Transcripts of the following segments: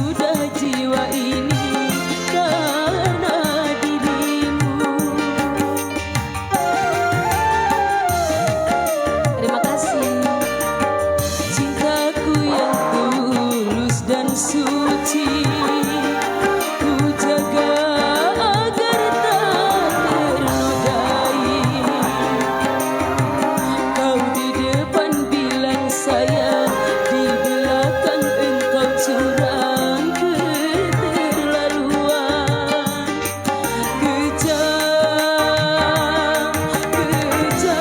sudah jiwa ini karena dirimu. Terima kasih. Cintaku yang tulus dan suci ku jaga agar tak ternodai. Kau di depan bilang sayang, di belakang engkau curang keterlaluan. Kejam, kejam,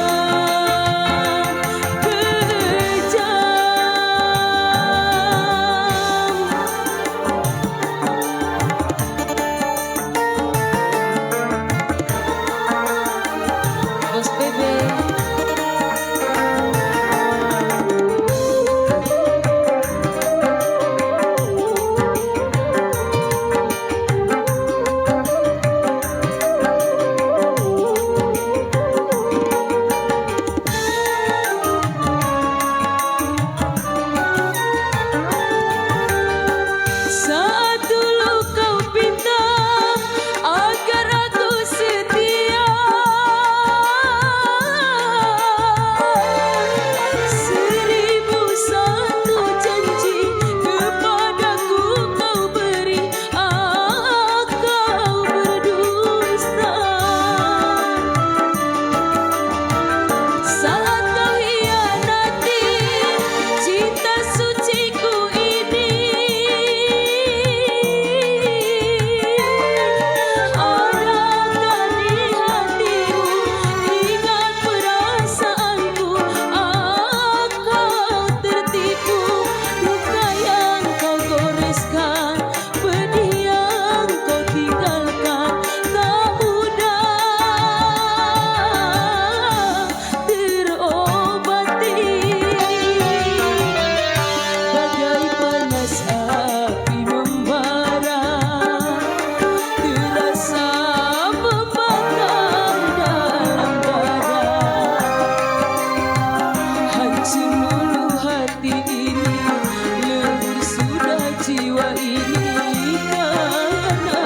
kejam. Bos Bebe. Saat dulu kau pinta agar aku setia, 1001 janji kepadaku kau beri, kau berdusta. Saat kau hianati cinta suciku ini, adakah di hatimu ingat perasaanku? Kau tertipu, luka yang kau goreskan, pedih yang kau tinggalkan, tak mudah terobati. Bagai panas api membara, terasa membakar dalam dada. Hancur luluh hati ini, lebur sudah jiwa ini karena